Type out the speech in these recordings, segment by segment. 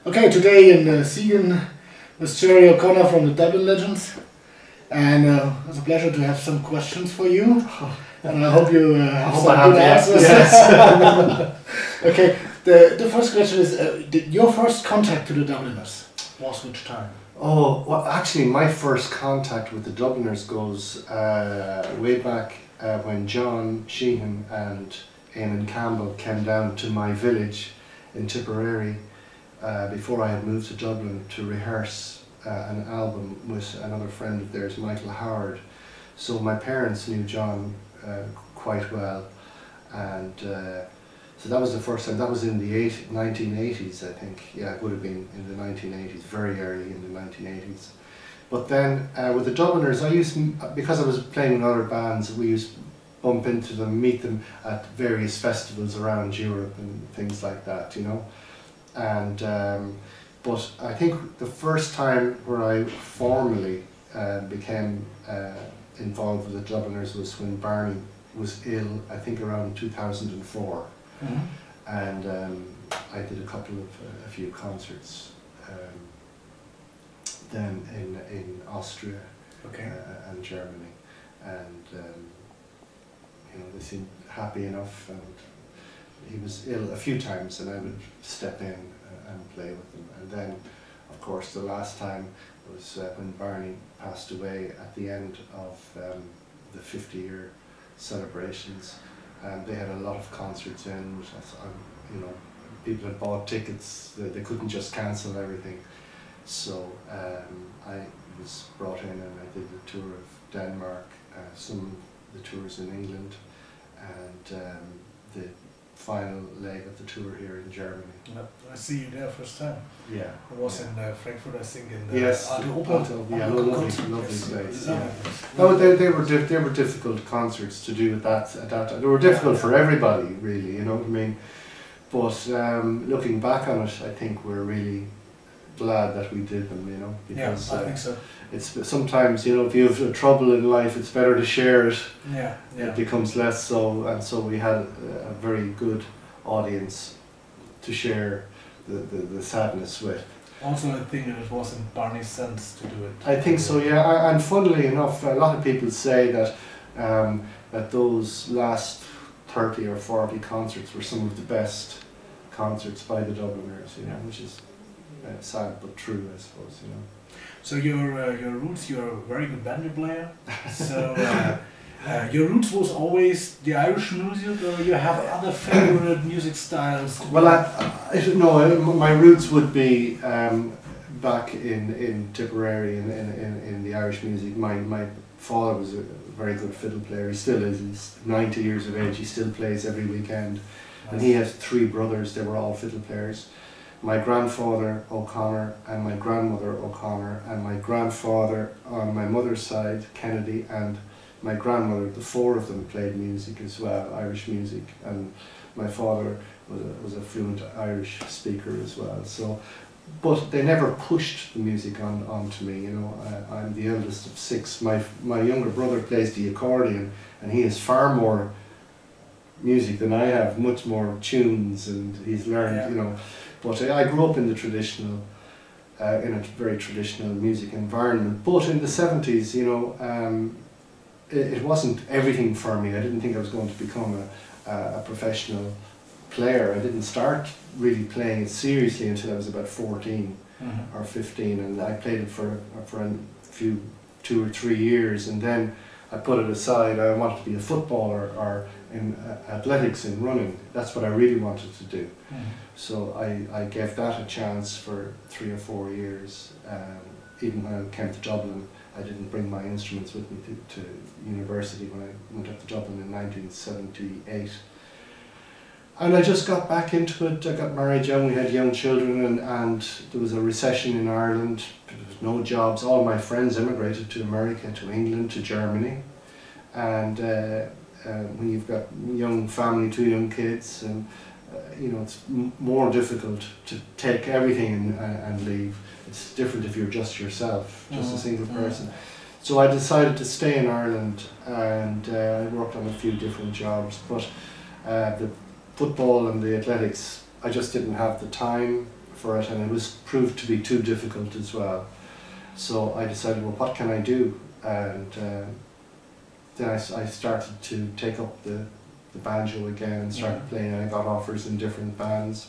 Okay, today in Siegen with Gerry O Connor from the Dublin Legends, and it's a pleasure to have some questions for you, and I hope you have some good answers. Yes. Okay, the first question is, your first contact to the Dubliners was which time? Oh, well, actually, my first contact with the Dubliners goes way back when John Siegen and Eamon Campbell came down to my village in Tipperary before I had moved to Dublin to rehearse an album with another friend of theirs, Michael Howard. So my parents knew John quite well, and so that was the first time. That was in the 1980s, I think. Yeah, it would have been in the 1980s, very early in the 1980s. But then with the Dubliners, because I was playing in other bands, we used to bump into them, meet them at various festivals around Europe and things like that, you know. And but I think the first time where I formally became involved with the Dubliners was when Barney was ill, I think around 2004. Mm-hmm. And I did a few concerts then in Austria, okay, and Germany, and you know, they seemed happy enough, and he was ill a few times and I would step in and play with them. And then of course the last time was when Barney passed away at the end of the 50-year celebrations. And they had a lot of concerts in, you know, people had bought tickets, they couldn't just cancel everything. So I was brought in and I did the tour of Denmark, some of the tours in England, and the final leg of the tour here in Germany. I see you there first time. Yeah. It was in Frankfurt, I think, in the yes, Oper. Yeah, lovely place. Yeah. No, they were difficult concerts to do at that. They were difficult for everybody, really. You know what I mean? But looking back on it, I think we're really glad that we did them. You know, because I think so. It's sometimes, you know, if you have trouble in life, it's better to share it. Yeah. It becomes less so, and so we had a very good audience to share the sadness with. Also, I think it was in Barney's sense to do it. I think so, yeah. And funnily enough, a lot of people say that that those last 30 or 40 concerts were some of the best concerts by the Dubliners, you know, which is sad but true, I suppose, you know. So your roots, you're a very good banjo player. So your roots was always the Irish music, or you have other favorite music styles? Well, I don't know. My roots would be back in Tipperary in the Irish music. My father was a very good fiddle player. He still is. He's 90 years of age. He still plays every weekend. Nice. And he has 3 brothers. They were all fiddle players. My grandfather O'Connor and my grandmother O'Connor and my grandfather on my mother's side, Kennedy, and my grandmother, the 4 of them played music as well, Irish music, and my father was a fluent Irish speaker as well. So, but they never pushed the music onto me, you know. I'm the eldest of 6. My younger brother plays the accordion, and he has far more music than I have, much more tunes, and he's learned, you know. But I grew up in the traditional, in a very traditional music environment. But in the 70s, you know, it wasn't everything for me. I didn't think I was going to become a professional player. I didn't start really playing it seriously until I was about 14 or 15, and I played it for a few 2 or 3 years, and then I put it aside. I wanted to be a footballer or in athletics and running. That's what I really wanted to do. So I gave that a chance for 3 or 4 years. Even when I came to Dublin, I didn't bring my instruments with me to university when I went up to Dublin in 1978. And I just got back into it. I got married young, we had young children, and there was a recession in Ireland. There was no jobs. All my friends immigrated to America, to England, to Germany. And when you've got young family, 2 young kids, and you know, it's more difficult to take everything and leave. It's different if you're just yourself, just a single person. So I decided to stay in Ireland, and I worked on a few different jobs, but the football and the athletics, I just didn't have the time for it, and it was proved to be too difficult as well. So I decided, well, what can I do? And then I started to take up the banjo again and started playing, and I got offers in different bands.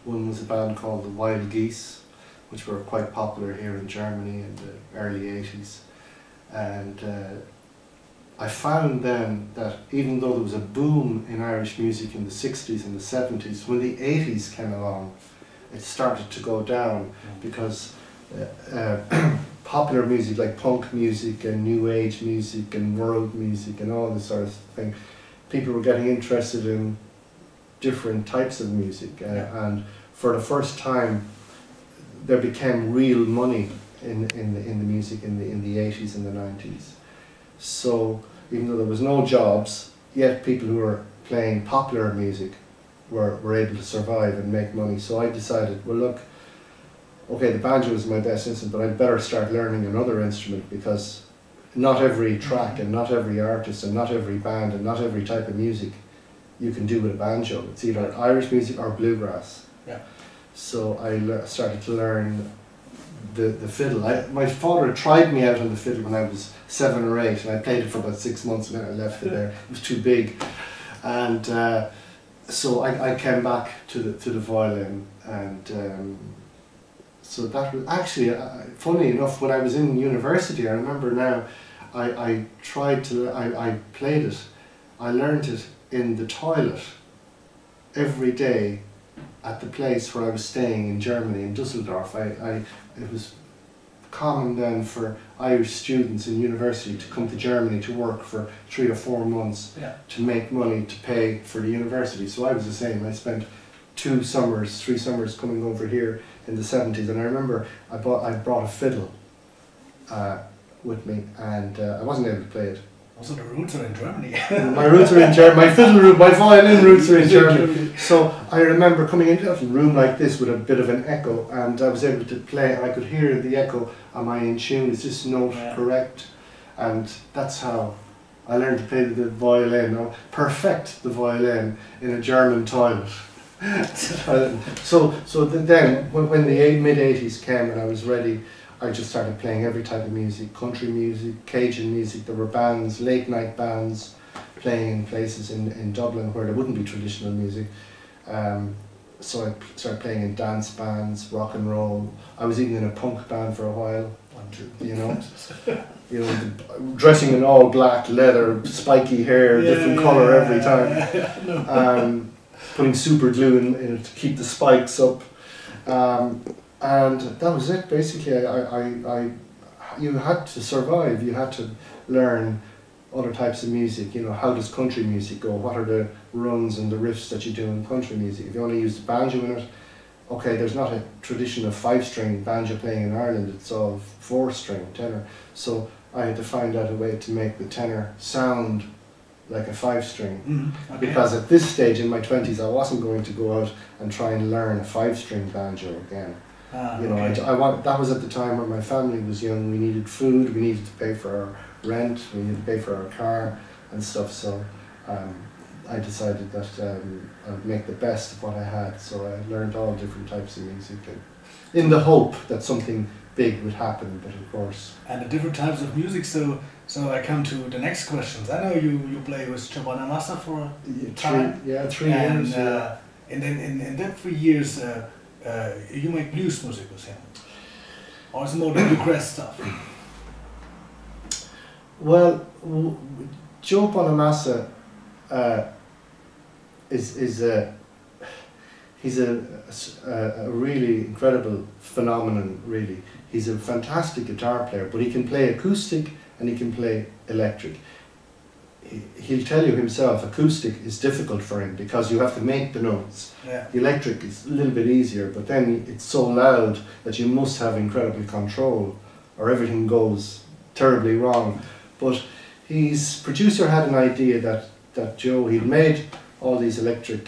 One was a band called the Wild Geese, which were quite popular here in Germany in the early 80s. And I found then that even though there was a boom in Irish music in the 60s and the 70s, when the 80s came along, it started to go down because popular music like punk music and new age music and world music and all this sort of thing, people were getting interested in different types of music, and for the first time there became real money in the music in the 80s and the 90s. So even though there was no jobs, yet people who were playing popular music were able to survive and make money. So I decided, well look, okay, the banjo is my best instrument, but I'd better start learning another instrument, because not every track and not every artist and not every band and not every type of music you can do with a banjo. It's either Irish music or bluegrass. Yeah. So I started to learn the fiddle. My father tried me out on the fiddle when I was 7 or 8, and I played it for about 6 months and then I left it there. It was too big. And so I came back to the violin, and so that was actually, funny enough, when I was in university, I remember now, I played it, I learned it in the toilet every day at the place where I was staying in Germany, in Dusseldorf. It was common then for Irish students in university to come to Germany to work for 3 or 4 months to make money to pay for the university. So I was the same. I spent 2 summers, 3 summers coming over here in the 70s, and I remember I brought a fiddle with me, and I wasn't able to play it. Also, the roots are in Germany. My roots are in Germany. My fiddle root, my violin roots are in Germany. So I remember coming into a room like this with a bit of an echo, and I was able to play, and I could hear the echo. Am I in tune? Is this note correct? And that's how I learned to play the violin, or perfect the violin in a German toilet. So then when the mid-80s came and I was ready, I just started playing every type of music, country music, Cajun music. There were bands, late night bands, playing in places in Dublin where there wouldn't be traditional music. So I started playing in dance bands, rock and roll. I was even in a punk band for a while, you know, dressing in all black leather, spiky hair, different colour every time. Putting super glue in it to keep the spikes up. And that was it, basically. You had to survive, you had to learn other types of music. You know, how does country music go? What are the runs and the riffs that you do in country music? If you only use the banjo in it, okay, there's not a tradition of 5-string banjo playing in Ireland, it's all 4-string tenor. So I had to find out a way to make the tenor sound like a 5-string, because at this stage in my 20s I wasn't going to go out and try and learn a 5-string banjo again. You know, that was at the time when my family was young. We needed food, we needed to pay for our rent, we needed to pay for our car and stuff. So I decided that I would make the best of what I had. So I learned all different types of music, in the hope that something big would happen. But of course, and the different types of music. So I come to the next questions. I know you play with Joe Bonamassa for a time. 3 years. And then in that 3 years. You make blues music with him, or is it more the bluegrass stuff? Well, Joe Bonamassa he's a really incredible phenomenon. Really, he's a fantastic guitar player, but he can play acoustic and he can play electric. He'll tell you himself, acoustic is difficult for him because you have to make the notes. The electric is a little bit easier, but then it's so loud that you must have incredible control or everything goes terribly wrong. But his producer had an idea that Joe, he'd made all these electric,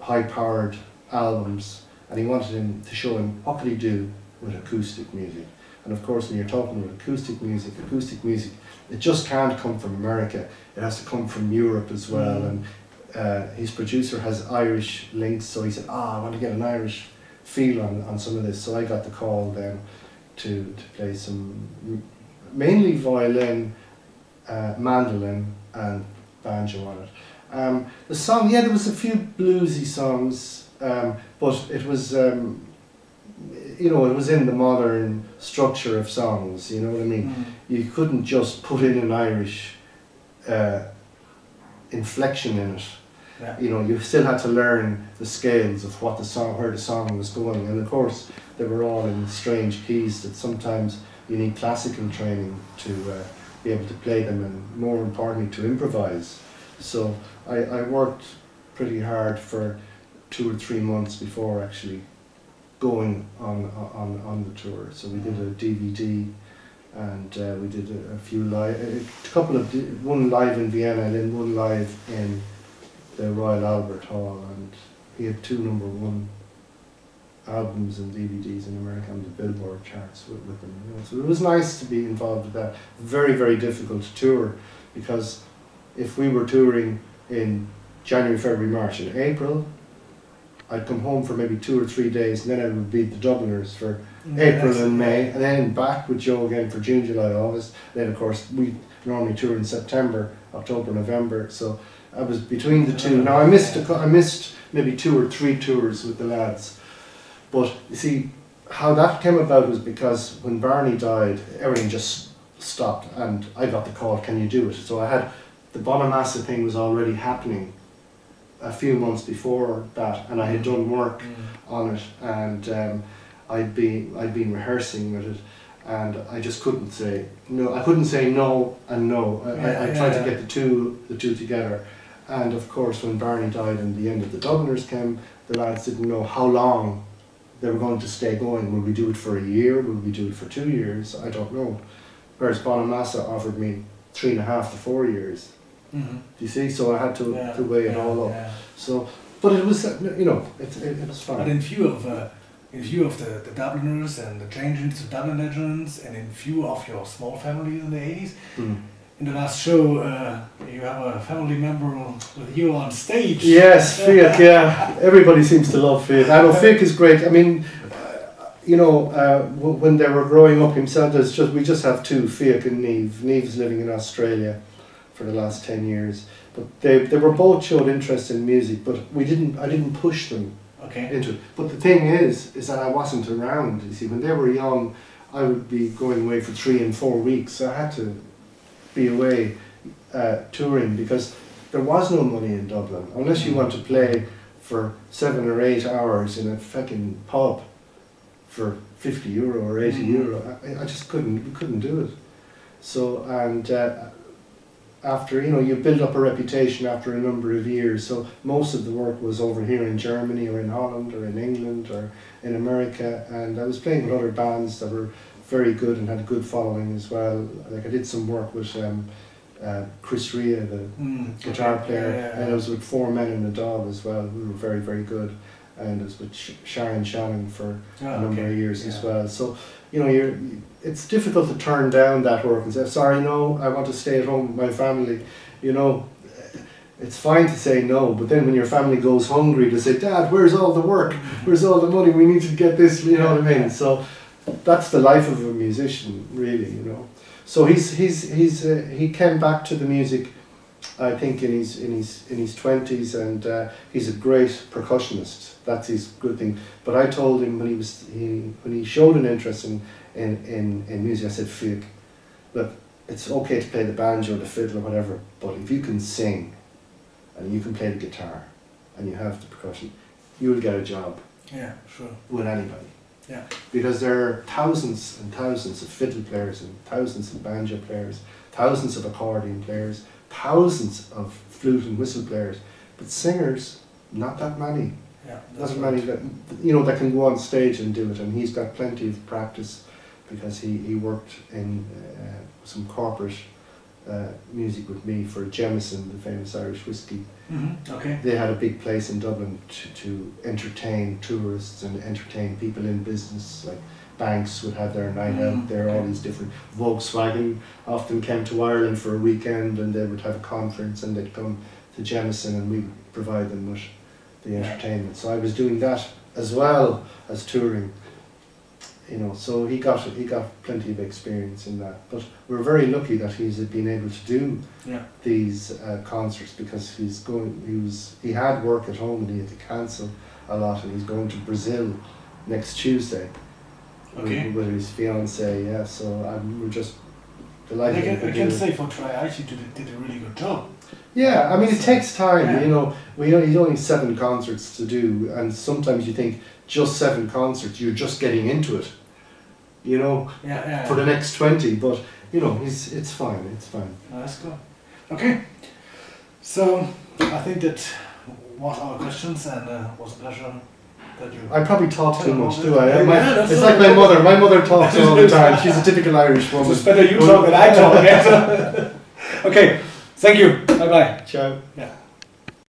high-powered albums, and he wanted him to show him what could he do with acoustic music. And of course, when you're talking about acoustic music, it just can't come from America. It has to come from Europe as well. And his producer has Irish links, so he said, I want to get an Irish feel on some of this. So I got the call then to play some, mainly violin, mandolin and banjo on it. The song, yeah, there was a few bluesy songs, but it was, you know, it was in the modern structure of songs, you know what I mean? You couldn't just put in an Irish inflection in it. Yeah. You know, you still had to learn the scales of what the song, where the song was going, and of course they were all in strange keys that sometimes you need classical training to be able to play them, and more importantly to improvise. So I worked pretty hard for 2 or 3 months before actually going on the tour. So we did a DVD, and we did a few live, one live in Vienna and then one live in the Royal Albert Hall, and he had 2 #1 albums and DVDs in America on the Billboard charts with them. You know? So it was nice to be involved with that. Very, very difficult to tour, because if we were touring in January, February, March and April, I'd come home for maybe 2 or 3 days, and then I would beat the Dubliners for April and May, and then back with Joe again for June, July, August. Then of course we normally tour in September, October, November. So I was between the two. Now I missed maybe 2 or 3 tours with the lads, but you see how that came about was because when Barney died, everything just stopped, and I got the call, can you do it? So I had, the Bonamassa thing was already happening a few months before that, and I had done work on it, and I'd been rehearsing with it, and I just couldn't say no. I couldn't say no and no. I tried to get the two together, and of course when Barney died and the end of the Dubliners came, the lads didn't know how long they were going to stay going. Will we do it for a year? Will we do it for 2 years? I don't know. Whereas Bonamassa offered me 3.5 to 4 years. Do you see? So I had to weigh it all up. Yeah. So, but it was, you know, it was fun. But in view of the Dubliners and the change into Dublin Legends, and in view of your small family in the 80s, in the last show you have a family member with you on stage. Yes, Fiach, yeah. Everybody seems to love Fiach. I know Fiach is great. I mean, you know, when they were growing up himself, we just have 2, Fiach and Niamh. Niamh's living in Australia for the last 10 years, but they were both showed interest in music, but I didn't push them into it. But the thing is that I wasn't around. You see, when they were young, I would be going away for 3 and 4 weeks. So I had to be away touring, because there was no money in Dublin unless you want to play for 7 or 8 hours in a fucking pub for €50 or €80. I just couldn't do it. So, and after, you know, you build up a reputation after a number of years, so most of the work was over here in Germany or in Holland or in England or in America, and I was playing with other bands that were very good and had a good following as well. Like I did some work with Chris Rea, the guitar player, and I was with 4 Men and a Dog as well, who were very, very good, and I was with Sharon Shannon for a number of years as well. So, you know, it's difficult to turn down that work and say, sorry, no, I want to stay at home with my family. You know, it's fine to say no, but then when your family goes hungry, to say, Dad, where's all the work? Where's all the money? We need to get this, you know what I mean? So that's the life of a musician, really, you know. So he came back to the music, I think, in his 20s, and he's a great percussionist. That's his good thing. But I told him when he showed an interest in music, I said, Fiach, look, it's okay to play the banjo or the fiddle or whatever, but if you can sing and you can play the guitar and you have the percussion, you will get a job. Yeah, sure. With anybody. Yeah. Because there are thousands and thousands of fiddle players and thousands of banjo players, thousands of accordion players, thousands of flute and whistle players, but singers, not that many. Yeah, not that many that, you know, that can go on stage and do it, and he's got plenty of practice because he worked in some corporate music with me for Jameson, the famous Irish whiskey. Okay. They had a big place in Dublin to entertain tourists and entertain people in business, like banks would have their night out there, all these different, Volkswagen often came to Ireland for a weekend and they would have a conference and they'd come to Jameson and we'd provide them with the entertainment. So I was doing that as well as touring. You know, so he got plenty of experience in that. But we're very lucky that he's been able to do these concerts, because he had work at home and he had to cancel a lot, and he's going to Brazil next Tuesday with his fiancée. So we're just delighted. I can say for Troy actually did a really good job. Yeah, I mean it takes time. You know, he's only 7 concerts to do, and sometimes you think just 7 concerts, you're just getting into it. You know, for the next 20, but you know, it's fine. It's fine. Oh, that's good. Okay, so I think that was our questions, and was a pleasure. I probably talk too much, do I? It's like my mother. My mother talks all the time. She's a typical Irish woman. It's better you talk than I talk. Okay, thank you. Bye bye. Ciao. Yeah.